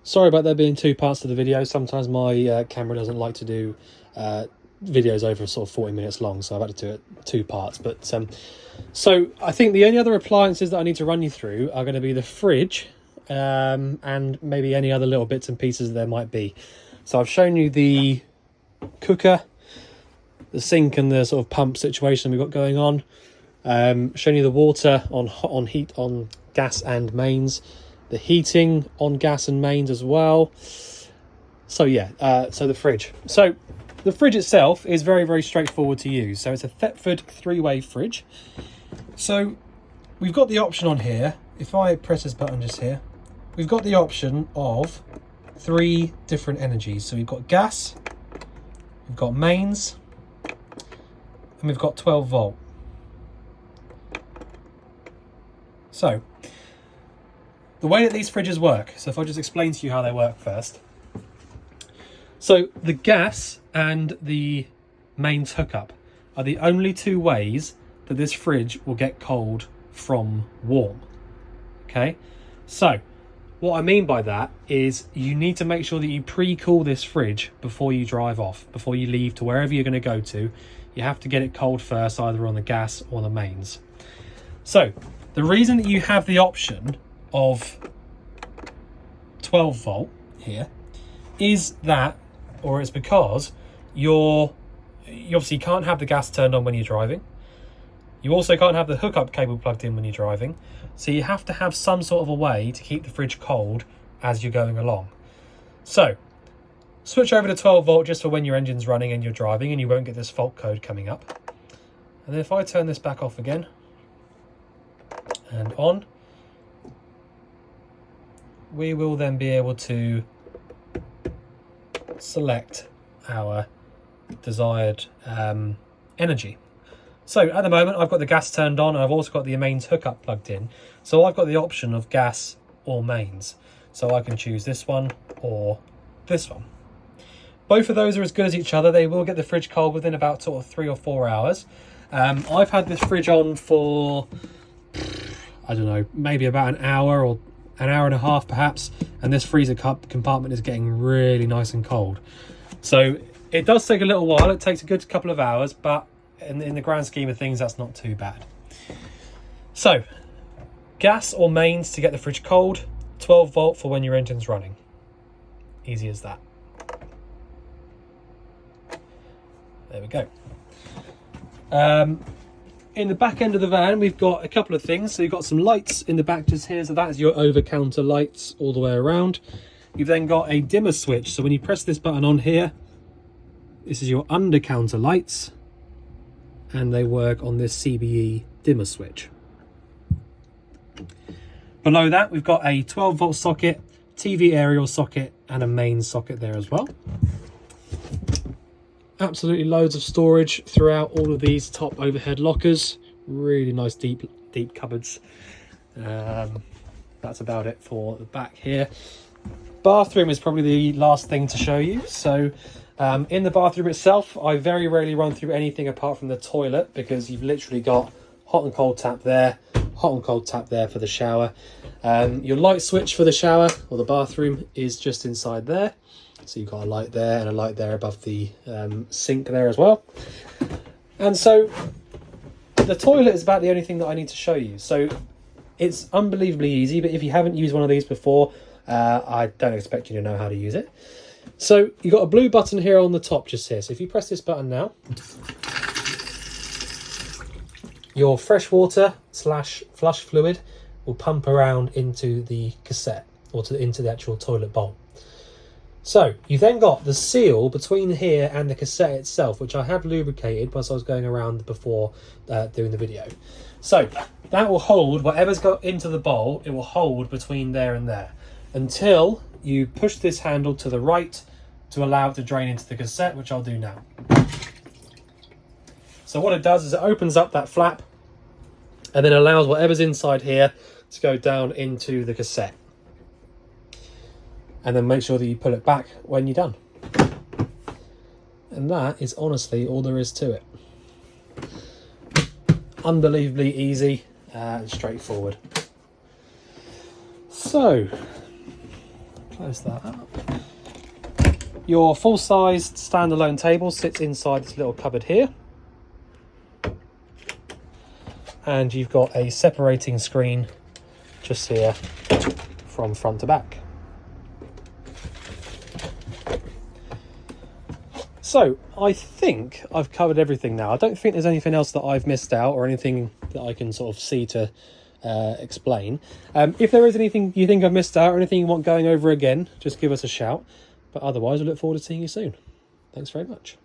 Sorry about there being two parts to the video. Sometimes my camera doesn't like to do videos over sort of 40 minutes long, so I've had to do it two parts. But so I think the only other appliances that I need to run you through are going to be the fridge and maybe any other little bits and pieces there might be. So I've shown you the cooker, the sink and the sort of pump situation we've got going on. Shown you the water on heat on gas and mains, the heating on gas and mains as well. So yeah, so the fridge. So the fridge itself is very, very straightforward to use. So it's a Thetford 3-way fridge. So we've got the option on here. If I press this button just here, we've got the option of 3 different energies. So we've got gas, we've got mains, and we've got 12 volt. So the way that these fridges work, so if I just explain to you how they work first. So the gas and the mains hookup are the only 2 ways that this fridge will get cold from warm. Okay, so what I mean by that is you need to make sure that you pre-cool this fridge before you drive off, before you leave to wherever you're going to go to. You have to get it cold first, either on the gas or the mains. So the reason that you have the option of 12 volt here is that, or it's because you obviously can't have the gas turned on when you're driving. You also can't have the hookup cable plugged in when you're driving. So you have to have some sort of a way to keep the fridge cold as you're going along. So switch over to 12 volt just for when your engine's running and you're driving, and you won't get this fault code coming up. And then if I turn this back off again and on, we will then be able to select our desired energy. So at the moment I've got the gas turned on, and I've also got the mains hookup plugged in. So I've got the option of gas or mains. So I can choose this one or this one. Both of those are as good as each other. They will get the fridge cold within about sort of 3 or 4 hours. I've had this fridge on for, I don't know, maybe about an hour or an hour and a half perhaps, and this freezer compartment is getting really nice and cold. So it does take a little while. It takes a good couple of hours, but in the grand scheme of things, that's not too bad. So gas or mains to get the fridge cold, 12 volt for when your engine's running. Easy as that. There we go. In the back end of the van, we've got a couple of things. So you've got some lights in the back just here. So that's your over-counter lights all the way around. You've then got a dimmer switch. So when you press this button on here, this is your under-counter lights, and they work on this CBE dimmer switch. Below that, we've got a 12 volt socket, TV aerial socket, and a main socket there as well. Absolutely loads of storage throughout all of these top overhead lockers. Really nice deep cupboards. That's about it for the back here. Bathroom is probably the last thing to show you. So in the bathroom itself, I very rarely run through anything apart from the toilet, because you've literally got hot and cold tap there, hot and cold tap there for the shower. Your light switch for the shower or the bathroom is just inside there. So you've got a light there and a light there above the sink there as well. And so the toilet is about the only thing that I need to show you. So it's unbelievably easy, but if you haven't used one of these before, I don't expect you to know how to use it. So you've got a blue button here on the top just here. So if you press this button now, your fresh water / flush fluid will pump around into the cassette, or into the actual toilet bowl. So you then got the seal between here and the cassette itself, which I have lubricated whilst I was going around before doing the video. So that will hold whatever's got into the bowl. It will hold between there and there until you push this handle to the right to allow it to drain into the cassette, which I'll do now. So what it does is it opens up that flap and then allows whatever's inside here to go down into the cassette. And then make sure that you pull it back when you're done. And that is honestly all there is to it. Unbelievably easy and straightforward. So Close that up. Your full-sized standalone table sits inside this little cupboard here. And you've got a separating screen just here from front to back. So I think I've covered everything now. I don't think there's anything else that I've missed out or anything that I can sort of see to explain. If there is anything you think I've missed out or anything you want going over again, just give us a shout. But otherwise, I look forward to seeing you soon. Thanks very much.